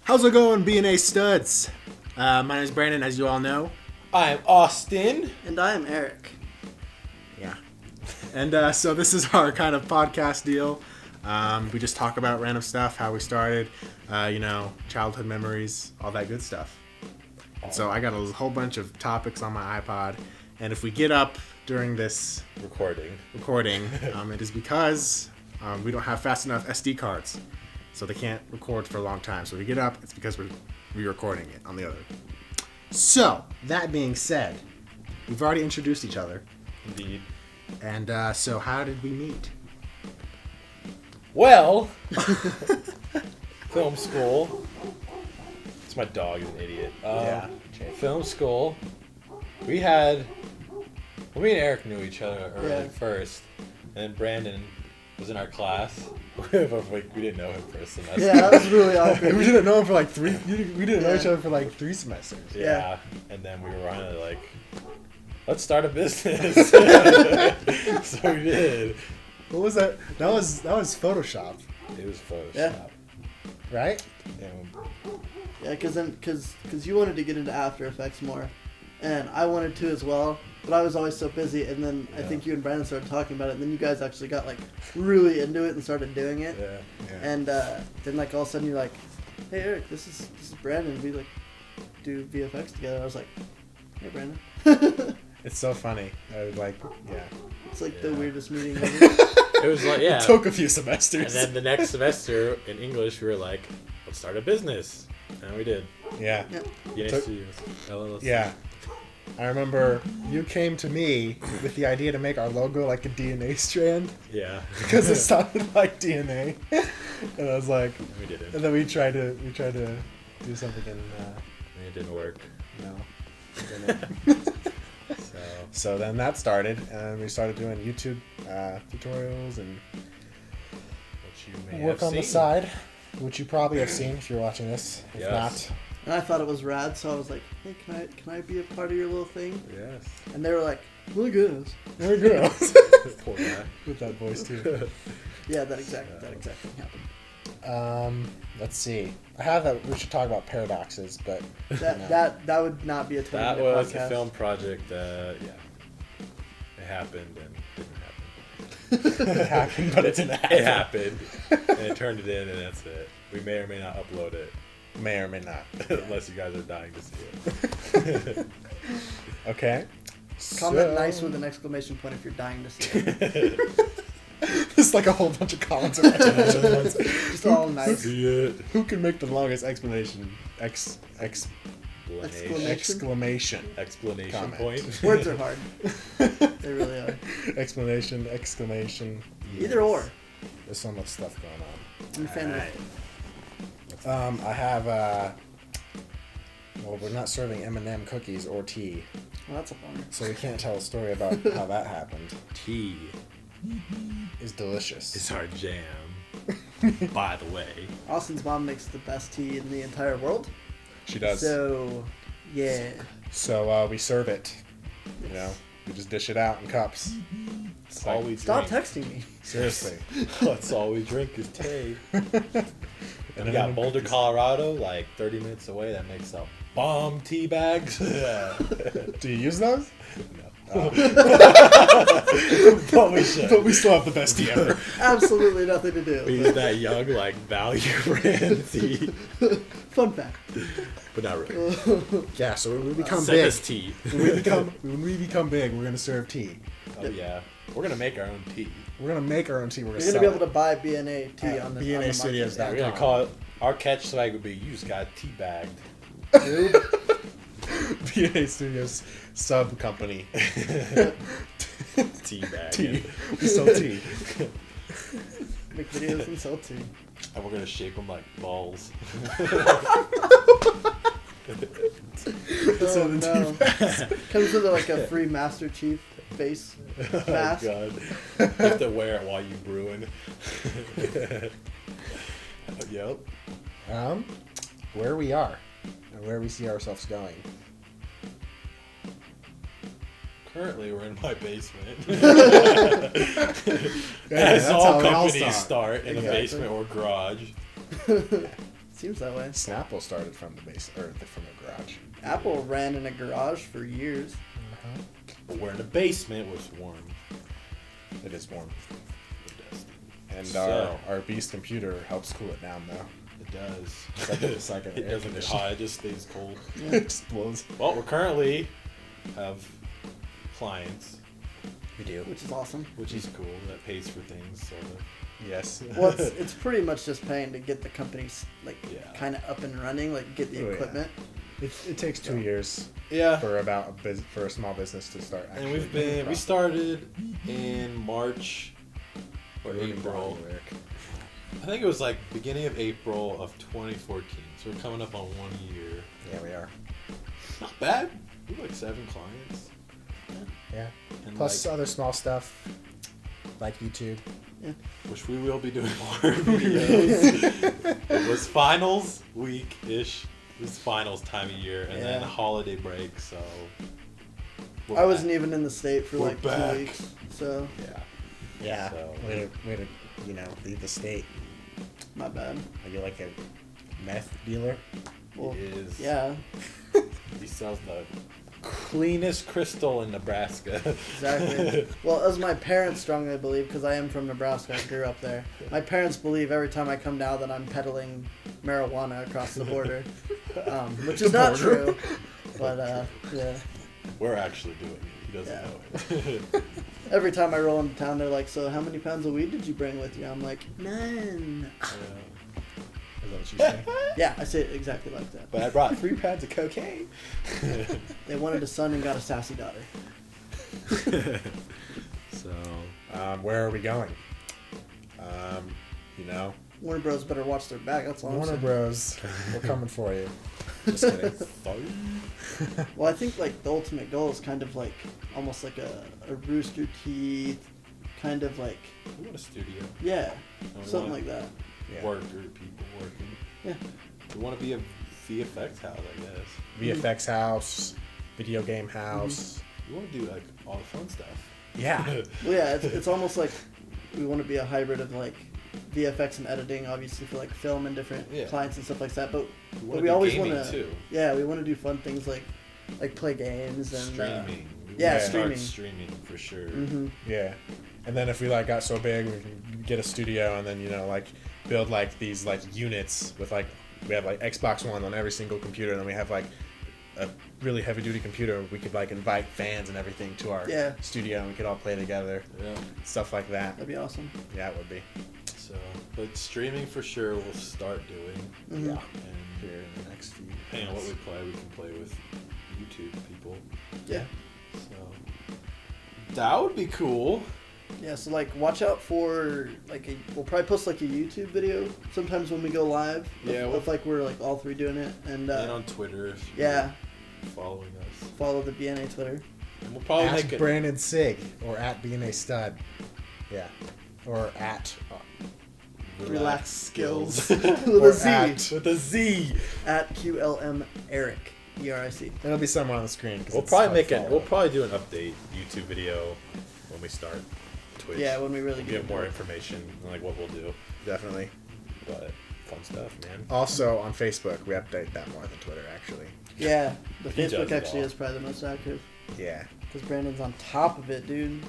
How's it going, BNA studs? My name is Brandon, as you all know. I'm Austin. And I am Eric. Yeah. And so this is our kind of podcast deal. We just talk about random stuff, how we started, childhood memories, all that good stuff. And so I got a whole bunch of topics on my iPod. And if we get up during this Recording, it is because we don't have fast enough SD cards. So they can't record for a long time. So we get up, it's because we're re-recording it on the other. So, that being said, we've already introduced each other. Indeed. And so how did we meet? Well, film school. It's my dog is an idiot. Film school. Me and Eric knew each other early first. And then Brandon was in our class. But we didn't know him for a semester. Yeah, that was really awkward. We didn't know him for like three. We didn't know each other for like 3 semesters. Yeah. And then we were finally like, let's start a business. So we did. What was that? That was Photoshop, It was Photoshop. Yeah. right? Yeah, because you wanted to get into After Effects more, and I wanted to as well. But I was always so busy, and then I think you and Brandon started talking about it, and then you guys actually got like really into it and started doing it. Yeah. And then like all of a sudden you're like, "Hey Eric, this is Brandon. We like do VFX together." I was like, "Hey Brandon." It's so funny. I was like, yeah. It's like the weirdest meeting ever. It was like, yeah. It took a few semesters. And then the next semester in English, we were like, let's start a business. And we did. Yeah. Yeah. BNA Studios, LLC. Yeah. I remember you came to me with the idea to make our logo like a DNA strand Yeah. because it sounded like DNA, and I was like, We didn't. and then we tried to do something and It didn't work. no, it didn't. So, So then that started, and we started doing YouTube tutorials and what you may work have on the seen. side, which you probably have seen if you're watching this. If Yes. not, And I thought it was rad, so I was like, "Hey, can I be a part of your little thing?" Yes. And they were like, "Look at us." we're good. Poor guy. With that voice too. Yeah, that exact thing happened. Let's see. I have that. We should talk about paradoxes, but That would not be a 20 That minute was podcast. a film project that, it happened and didn't happen. it happened, but it didn't happen. It happened, and it turned it in, and that's it. We may or may not upload it, May or may not. unless you guys are dying to see it. Okay. Comment nice with an exclamation point if you're dying to see it. It's like a whole bunch of comments. Or Just all nice. See it. Who can make the longest explanation? Exclamation. Exclamation Comment. point. Words are hard. They really are. Explanation, exclamation. Either or. There's so much stuff going on. I'm a fan Alright. of I have, well, we're not serving M&M cookies or tea, Well, that's a bummer. so we can't tell a story about how that happened. Tea It's delicious. is our jam. By the way, Austin's mom makes the best tea in the entire world. She does. So, yeah. So we serve it. You know, we just dish it out in cups. that's all we Stop drink. texting me. Seriously. That's all we drink is tea. And We got Boulder, Colorado, like 30 minutes away. That makes a bomb tea bags. Do you use those? No. But we should. But we still have the best tea ever. Absolutely nothing to do. We use that young, like, value brand tea. Fun fact. But not really. Yeah. So when we become Send big, us tea. when we become big, we're gonna serve tea. Oh, yeah. We're going to make our own tea. We're gonna make our own tea. We're gonna You're sell going to be able it. to buy BNA tea At on the BNA market. Studios. We're going to call it, our catch swag would be, you just got tea bagged. BNA Studios sub company. Tea bag. Tea. We sell tea. Make videos and sell tea. And we're going to shape them like balls. So the no. tea Comes with like a free Master Chief face Oh, mask. God. You have to wear it while you brewing. Yep. Where we are and where we see ourselves going. Currently, we're in my basement. Yeah, As that's all how we all companies start. start in a Exactly. basement or garage. It's Seems that way. Snapple started from the base or from the garage. Apple ran in a garage for years. But we're in the basement, was warm. It is warm. We're dusty. And So- our beast computer helps cool it down though. It does. It's like an It air doesn't get conditioner. hot. It just stays cold. Yeah. It just blows. Well, we currently have clients, We do. Which is awesome. which is cool. That pays for things, sort of. Yes. Well, it's pretty much just paying to get the companies like Yeah. kind of up and running, like get the Oh, yeah. equipment. It takes 2 years Yeah. for for a small business to start. And actually we profitable. started in March or April. I think it was like beginning of April of 2014. So we're coming up on 1 year. Yeah, we are. Not bad. We have like 7 clients. Yeah. And Plus other small stuff like YouTube. which we will be doing more videos. It was finals week-ish. It was finals time of year. And then Yeah. holiday break, so... we're I wasn't back. even in the state for We're like back. 2 weeks, so Yeah. Yeah. So- Way to leave the state. my bad. Are you like a meth dealer? Well, He is. yeah, He sells the cleanest crystal in Nebraska. exactly. Well, as my parents strongly believe, because I am from Nebraska, I grew up there. My parents believe every time I come down that I'm peddling marijuana across the border, which is not true. But yeah, We're actually doing it. He doesn't Yeah. know it. every time I roll into town, they're like, "So, how many pounds of weed did you bring with you?" I'm like, "None." Is that what you say? Yeah, I say it exactly like that. But I brought 3 pounds of cocaine. They wanted a son and got a sassy daughter. So, Where are we going? Warner Bros. Better watch their back. That's all I'm Warner saying. Bros. We're coming for you. Just kidding. Well, I think like the ultimate goal is kind of like almost like a Rooster Teeth, kind of like we want a studio. yeah, And we something want like that. Yeah. Worker people working. Yeah. We want to be a VFX house, I guess. VFX house, video game house. We want to do like all the fun stuff. Yeah. Well, yeah, it's almost like we want to be a hybrid of like VFX and editing, obviously for like film and different Yeah. clients and stuff like that. But wanna we do always gaming, want to, too. yeah, we want to do fun things like play games and Streaming. We yeah, wanna start streaming. streaming for sure. hmm Yeah. And then if we like got so big, we can get a studio and then like build like these like units with like we have like Xbox One on every single computer, and then we have like a really heavy duty computer. We could like invite fans and everything to our Yeah. studio, and we could all play together, Yeah. stuff like that. That'd be awesome. Yeah, it would be. So, but streaming for sure we'll start doing. Mhm. Yeah. And Here in the next few. depending on what we play, we can play with YouTube people. Yeah. So that would be cool. Yeah, so like watch out for like we'll probably post like a YouTube video sometimes when we go live. Yeah, if like we're like all three doing it and And on Twitter if yeah, you're following us. follow the BNA Twitter. And we'll probably At make it. Brandon Sig or at BNA Stud. Yeah. Or at. Relax skills with with a Z a Z. at QLM Eric ERIC. It'll be somewhere on the screen. We'll probably make it. We'll probably do an update YouTube video when we start Twitch. Yeah, when we really We'll get give into more it. information on like what we'll do. Definitely. But fun stuff, man. Also on Facebook, we update that more than Twitter, actually. Yeah, the He does Facebook it actually all. is probably the most active Yeah. because Brandon's on top of it, dude.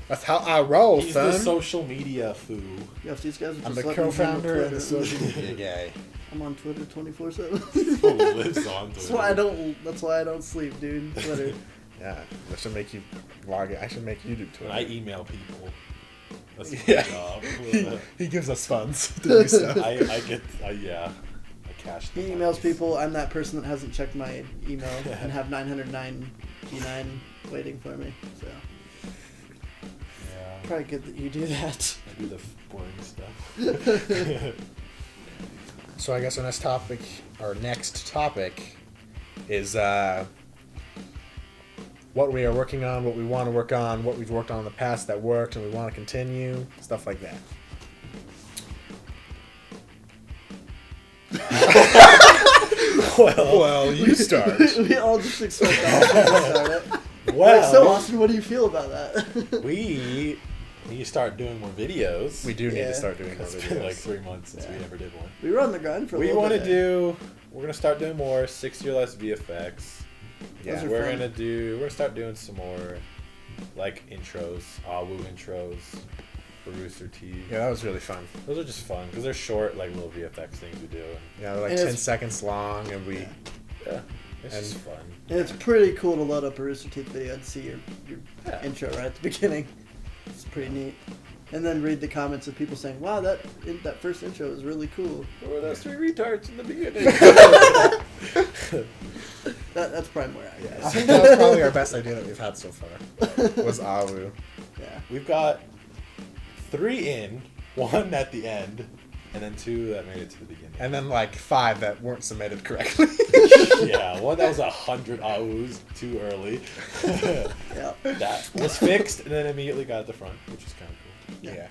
That's how I roll, He's son. the social media foo. Yeah, if these guys are I'm just the letting me handle co-founder and the Twitter. social media guy. I'm on Twitter 24/7. Who lives on Twitter. That's why I don't. That's why I don't sleep, dude. Twitter. Yeah, I should make you log it. I should make you do Twitter. I email people. That's my Yeah. job. he gives us funds to do stuff. I get. I cash. He the emails monies. people. I'm that person that hasn't checked my email and have 909 waiting for me. So Yeah. probably good that you do that. I do the boring stuff. So I guess our next topic is what we are working on, what we want to work on, what we've worked on in the past that worked and we want to continue, stuff like that. well, you start. We all just expect Austin to start it. Well, Like, so Austin, what do you feel about that? we need to start doing more videos. We do need to start doing more It's videos. been like 3 months since we ever did one. We were on the grind for a We little want bit. to we're going to start doing more 60 or less VFX. Those are We're fun. going to start doing some more like intros, Awu intros for Rooster Teeth. Yeah, that was really fun. Those are just fun because they're short, like little VFX things we do. Yeah, they're like And 10 it's- seconds long, and we. Yeah, it's And- just fun. And it's pretty cool to load up a Rooster Teeth video and see your Yeah. intro right at the beginning. It's pretty neat. And then read the comments of people saying, "Wow, that first intro is really cool." What were those 3 retards in the beginning? That's probably more accurate. I think that was probably our best idea that we've had so far. Was Awu. Yeah. We've got 3 in, 1 at the end, and then 2 that made it to the beginning. And then like 5 that weren't submitted correctly. Yeah, one that was 100 AUs too early. Yeah. That was fixed and then immediately got at the front, which was kind of cool. Yeah.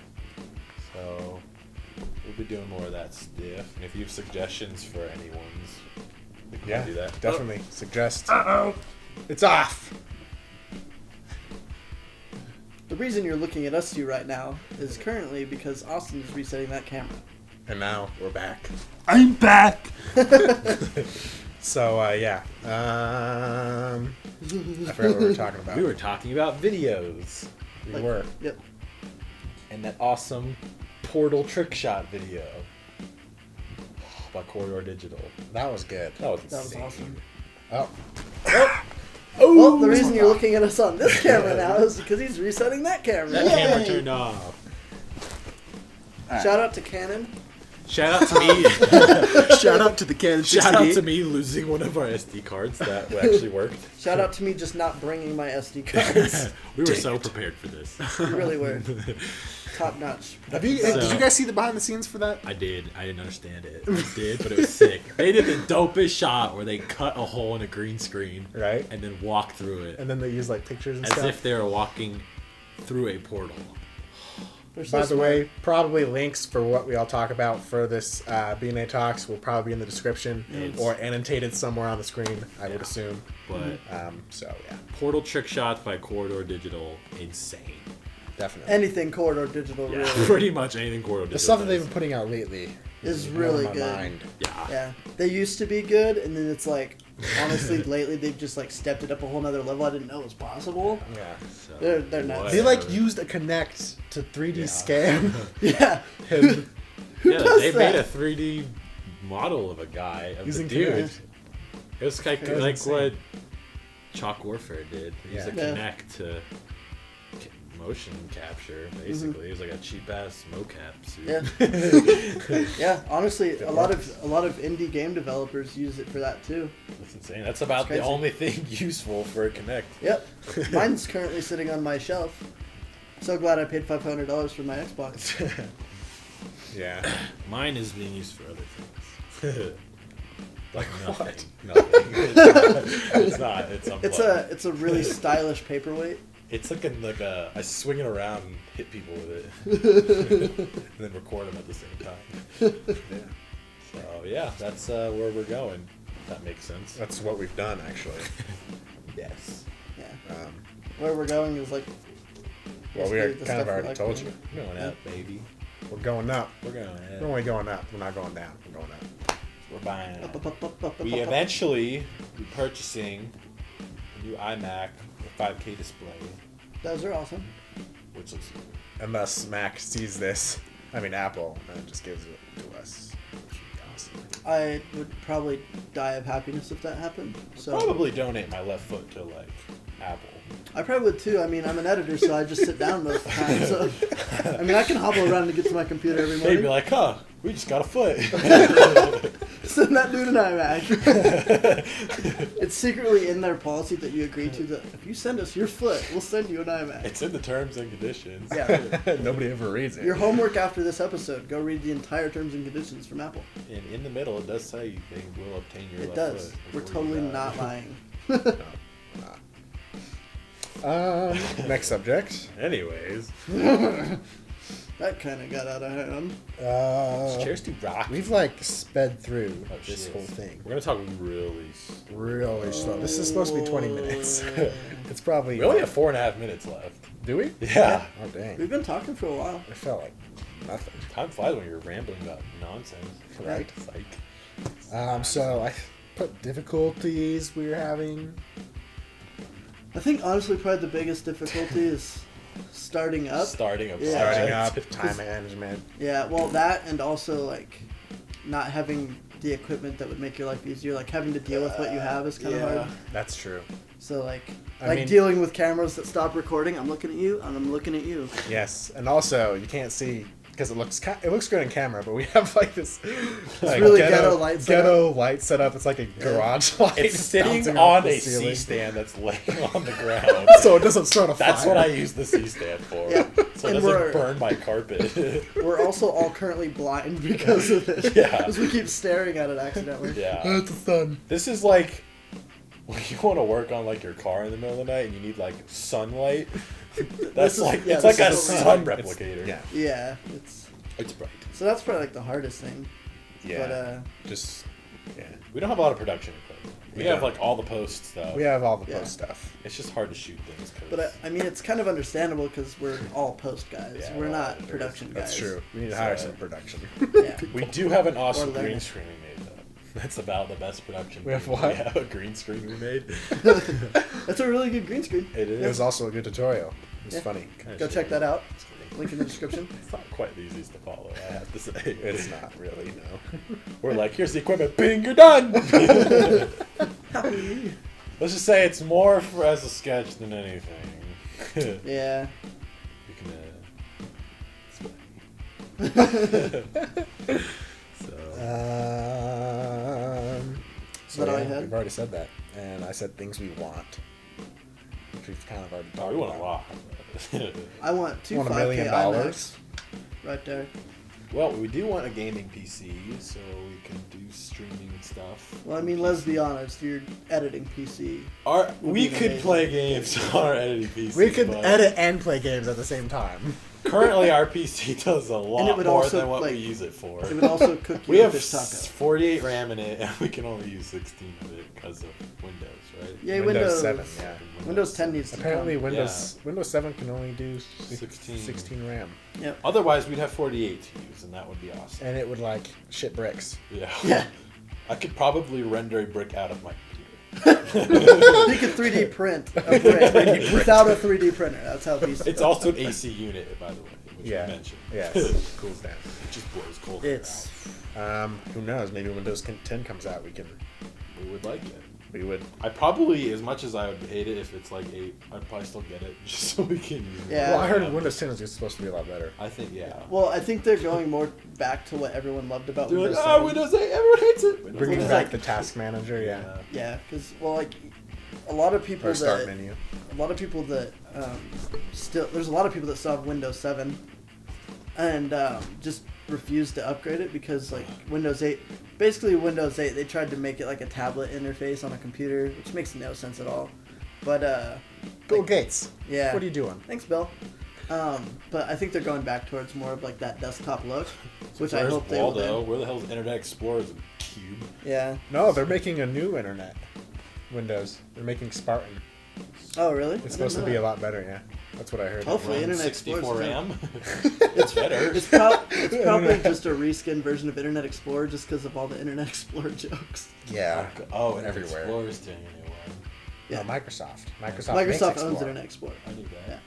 So we'll be doing more of that stuff. And if you have suggestions for anyone's, we can Yeah, do that. definitely. Suggest. Uh-oh. It's off. The reason you're looking at us two right now is currently because Austin is resetting that camera. And now we're back. I'm back. So, yeah. I forgot what we were talking about. We were talking about videos We were. Yep. and that awesome Portal trick shot video by Corridor Digital. That was good. That was That was insane. awesome. Oh. Well, the reason you're looking at us on this camera now is because he's resetting that camera. That camera turned off. Shout out to Canon. Shout out to me. Shout out to the Canon 60D. Shout out to me losing one of our SD cards that actually worked. Shout out to me just not bringing my SD cards. We were Dang so it. prepared for this. We really were. Top notch. Did you guys see the behind the scenes for that? I did. I didn't understand it. I did, but it was sick. They did the dopest shot where they cut a hole in a green screen, Right. and then walk through it And then they use like pictures and as stuff. if they were walking through a portal. They're so By the smart. way, probably links for what we all talk about for this BNA Talks will probably be in the description It's- or annotated somewhere on the screen, I would Yeah. assume. But So, yeah, Portal trick shots by Corridor Digital, insane. definitely. anything Corridor Digital Yeah, really pretty much anything Corridor Digital The stuff that they've does. been putting out lately is blowing really my good. mind. Yeah. Yeah, they used to be good, and then it's like, honestly, lately they've just like stepped it up a whole nother level. I didn't know it was possible. Yeah. So, They're nuts. They whatever. like used a Connect to 3D Yeah. scan Yeah, him. Yeah, does they made that? a 3D model of a guy, of Using the dude. Kinect. It was like, That was like insane. what Chalk Warfare did. He used a Yeah. Kinect to motion capture, basically. It was like a cheap ass mocap suit. yeah, yeah. Honestly, a lot of indie game developers use it for that too. That's insane. That's about It's the crazy. only thing useful for a Kinect. Yep, mine's currently sitting on my shelf. So glad I paid $500 for my Xbox. Yeah. Mine is being used for other things. Like What? nothing. Nothing. It's not. It's unplugged. It's a really stylish paperweight. It's like I swing it around and hit people with it, and then record them at the same time. Yeah. So yeah, that's where we're going. If that makes sense. That's what we've done, actually. Yes. Yeah, Um, where we're going is like. well, we basically are the kind stuff of we already like told doing. you. We're going up, baby. We're going up. We're going We're up. only going up. We're not going down. We're going up. We're buying. Up. We eventually be purchasing a new iMac with 5K display, Those are awesome. which looks Unless Mac sees this, I mean Apple, and just gives it to us. Which would be awesome. I would probably die of happiness if that happened. So probably donate my left foot to like Apple. I probably would too. I mean, I'm an editor, so I just sit down most of the time. So I mean, I can hobble around to get to my computer every They'd morning. be like, huh, we just got a foot. Send that dude an iMac. It's secretly in their policy that you agree to that if you send us your foot, we'll send you an iMac. It's in the terms and conditions. Yeah. Nobody ever reads it. Your homework after this episode, go read the entire terms and conditions from Apple. And in the middle, it does say they will obtain your It left does. foot. We're before you totally die. not lying. Next subject. Anyways, That kind of got out of hand. This chair's too rocky. We've like sped through this shit. whole thing. We're gonna talk really Slow. This is supposed to be 20 minutes. It's probably. We only have 4.5 minutes left. Do we? Yeah. Oh dang. We've been talking for a while. It felt like nothing. Time flies when you're rambling about nonsense. Right. Psych. So I put difficulties we were having. I think honestly, probably the biggest difficulty is starting up. Starting up. Yeah. Starting up, time management. Yeah, well, that and also like not having the equipment that would make your life easier. Like having to deal with what you have is kind of hard. That's true. So like I mean- dealing with cameras that stop recording. I'm looking at you, and I'm looking at you. Yes, and also you can't see because it looks good in camera, but we have like this like, really ghetto light set up. It's like a garage light. It's sitting bouncing off on the a ceiling. C-stand that's laying on the ground. So it doesn't start a fire. That's what I use the C-stand for. Yeah. So it And doesn't burn my carpet. We're also all currently blind because of it. Yeah. Because we keep staring at it accidentally. Yeah. It's the sun. This is like when you want to work on like your car in the middle of the night and you need like sunlight. That's is- like yeah, it's like a this is sun It's- replicator. Yeah. Yeah, It's bright. so that's probably like the hardest thing. Yeah. But Just yeah. We don't have a lot of production equipment. We We have don't. like all the post stuff. We have all the Yeah. post stuff. It's just hard to shoot things. 'Cause but I mean, it's kind of understandable because we're all post guys. Yeah, we're well, not editors. production guys. That's true. We need to So- hire some production. Yeah. we do have an awesome Or learn green it. screen we made though. That's about the best production. We have thing. what? We have a green screen we made. That's a really good green screen. It is. It was also a good tutorial. It was Yeah. funny. Go check that out. Link in the description. It's not quite the easiest to follow, I have to say. It's not really, no. We're like, here's the equipment, bing, you're done! Happy. Let's just say it's more for as a sketch than anything. Yeah. You can, so, So that all you yeah, had? we've already said that, and I said things we want, which we've kind of already talked oh, we want a about. lot. I want two Want $1 5K million? IMAX. Right there. Well, we do want a gaming PC, so we can do streaming stuff. Well, I mean, let's be honest. Your editing PC. We be could amazing. play games on our editing PC. We could but edit and play games at the same time. Currently, our PC does a And it lot would more also, than what we like, use it for. It would also cook you We a have fish taco. 48 RAM in it, and we can only use 16 of it because of Windows, right? Yeah, Windows 7, yeah. Windows 10 needs to Apparently, come. Windows 7 can only do 16. 16 RAM, Yep. Otherwise, we'd have 48 to use, and that would be awesome. and it would like shit bricks. Yeah. Yeah. I could probably render a brick out of my computer. You could 3D print a brick without a 3D printer. That's how these. It's also an AC unit, by the way, which Yeah. you mentioned. Yes, cools down. It just blows cold. It's. Who knows? Maybe when Windows 10 comes out, we We would like it. would. I probably, as much as I would hate it if it's like 8, I'd probably still get it just so we can use it. Yeah. Well, I heard Windows 10 is just supposed to be a lot better. I think, yeah. Well, I think they're going more back to what everyone loved about They're like, Windows 7. Windows 8, everyone hates it. Windows Bringing 8. back like- the task manager, yeah. Yeah, because well, like a lot of people Or start that menu. a lot of people that there's a lot of people that still have Windows 7 and just refuse to upgrade it because like Windows 8, basically Windows 8, they tried to make it like a tablet interface on a computer, which makes no sense at all. But Bill like, Gates. yeah. What are you doing? Thanks, Bill. But I think they're going back towards more of like that desktop look, which I Where's hope they Waldo? will. Where the hell is Internet Explorer? It's a cube. Yeah. No, they're making a new internet. Windows. They're making Spartan. Oh, really? It's supposed to be a lot better, yeah. That's what I heard. Hopefully. Run Internet 64 Explorer's RAM. It's better. It's probably just a reskin version of Internet Explorer just because of all the Internet Explorer jokes. Yeah. Oh, and Everywhere. Explorer's doing a new one. Yeah. No, Microsoft. Microsoft makes Microsoft Explorer. owns Internet Explorer. I knew that.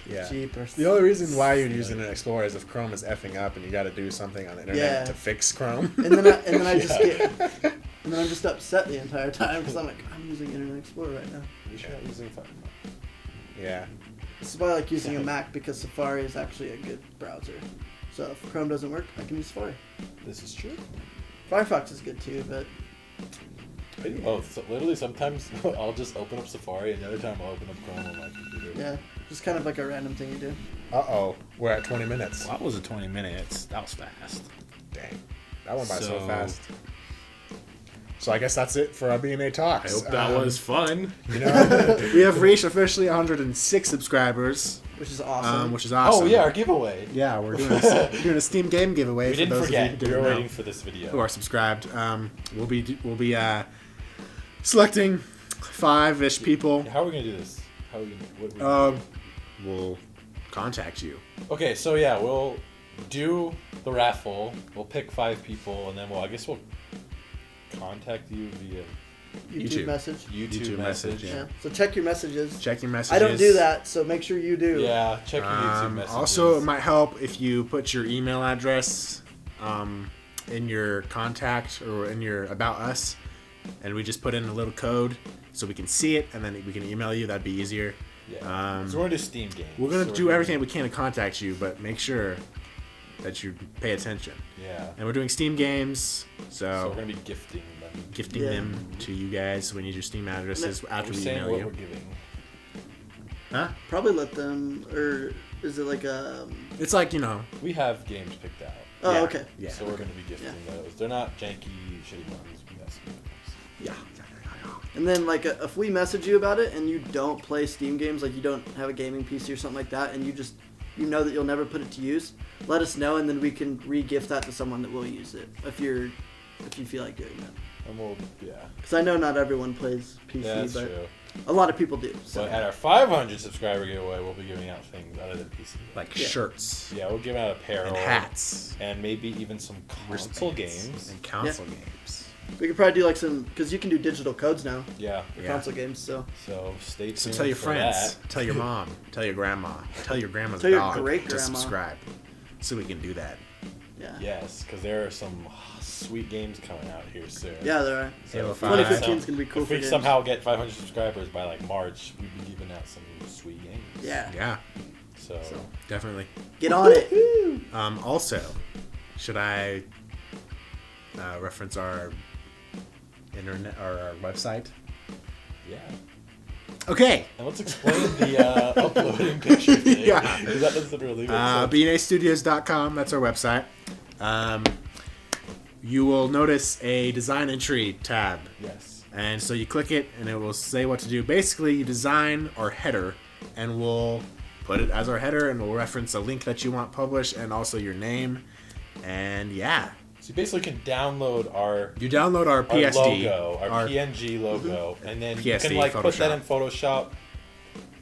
Yeah. Jeepers. The only reason why you'd use Internet Explorer is if Chrome is effing up and you got to do something on the internet Yeah. to fix Chrome. And then I just Yeah. and then I'm just upset the entire time because I'm like, I'm using Internet Explorer right now. You should be using Firefox. Yeah. This is why I like using a Mac because Safari is actually a good browser. So if Chrome doesn't work, I can use Safari. This is true. Firefox is good too, but I do both. So literally, sometimes I'll just open up Safari, and the other time I'll open up Chrome on my computer. yeah, just kind of like a random thing you do. Uh-oh. We're at 20 minutes. Well, that was a 20 minutes. That was fast. Dang. That went by so fast. So I guess that's it for our BNA I Talks. hope that was fun. You know, we have reached officially 106 subscribers, Which is awesome. which is awesome. Oh yeah, our giveaway. Yeah, we're doing a Steam game giveaway. We for didn't those forget. Of you We who were didn't waiting know, for this video. who are subscribed. We'll be selecting 5-ish people. How are we gonna do this? How are we gonna, We'll contact you. Okay, so yeah, we'll do the raffle. We'll pick 5 people, and then I guess we'll contact you via YouTube message. YouTube message. Yeah. So check your messages. Check your messages. I don't do that, so make sure you do. Yeah, check your YouTube messages. Also, it might help if you put your email address in your contact or in your About Us, and we just put in a little code so we can see it, and then we can email you. That'd be easier. Yeah. So we're gonna do Steam games. We're gonna do everything we can to contact you, but make sure that you pay attention. Yeah. And we're doing Steam games, So we're gonna be gifting them. them to you guys. So we need your Steam addresses after We're we saying email what you. we're giving. Huh? Probably let them, or is it like a... It's like, you know. We have games picked out. Oh, Yeah. okay. Yeah. So we're gonna be gifting those. They're not janky, shitty ones. We got some good ones. Yeah. And then, like, if we message you about it and you don't play Steam games, like you don't have a gaming PC or something like that, and you know that you'll never put it to use, let us know, and then we can re-gift that to someone that will use it if you feel like doing that. And we'll, Because I know not everyone plays PC, that's but true. a lot of people do. So. But at our 500 subscriber giveaway, we'll be giving out things other than PC. Like Yeah. shirts. Yeah, we'll give out apparel. And hats. And maybe even some console games. And console games. We could probably do like some, because you can do digital codes now Yeah. for Yeah. console games. So So stay tuned. So tell your for friends, that. tell your mom, tell your grandma, tell your grandma's Tell your dog to great-grandma. subscribe, so we can do that. yeah, Yes, because there are some sweet games coming out here soon. yeah, there are. Halo if 5. 2015 is gonna be cool If for we games. somehow get 500 subscribers by like March, we'd be giving out some sweet games. Yeah, Yeah, So, definitely. get on it. Also, should I reference our internet or our website? yeah. Okay. And let's explain the uploading picture thing. Yeah. Because that doesn't really make sense. BNAstudios.com, that's our website. You will notice a design entry tab. Yes. And so you click it and it will say what to do. Basically, you design our header and we'll put it as our header and we'll reference a link that you want published and also your name. And yeah. So you basically can download our You download our PSD. logo, our PNG logo, and then you PSD can like put that Photoshop. in Photoshop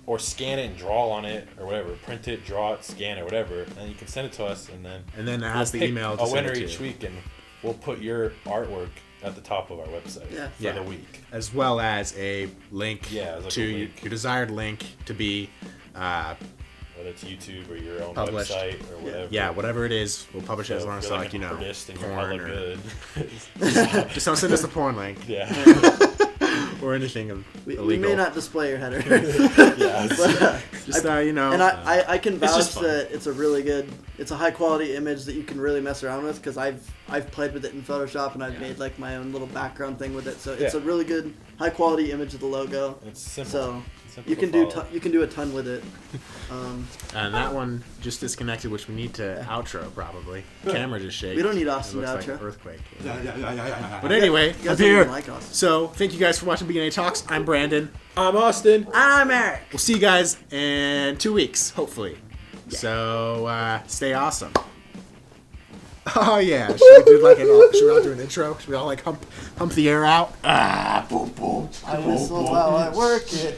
or scan it and draw on it or whatever. Print it, draw it, scan it, whatever. And you can send it to us and then And then it has the pick email to a send winner it to. each week and we'll put your artwork at the top of our website Yeah. for Yeah. the week. As well as a link Yeah, as like to a link. your desired link to be, Whether it's YouTube or your own Published. website or whatever. yeah, whatever it is, we'll publish it as So long if as you're like, a you know, artist and you're porn hella or good. just don't send us a porn link Yeah. or anything We illegal. may not display your header. Yeah. But, Just you know, and I can vouch just fun. that it's a really good, it's a high quality image that you can really mess around with because I've played with it in Photoshop and I've made like my own little background thing with it. So it's Yeah. a really good high quality image of the logo. It's simple. So Simple you to can do follow. you can do a ton with it. and that one just disconnected, which we need to outro probably. Camera just shakes. We don't need It Austin looks to like outro. an earthquake. Yeah. But anyway, You I'm guys don't here. even like us. So thank you guys for watching BNA Talks. I'm Brandon. I'm Austin. I'm Eric. We'll see you guys in 2 weeks, hopefully. So stay awesome. Oh yeah, should we do like should we all do an intro? Should we all like hump the air out? Ah, boom boom. I whistle while I work it.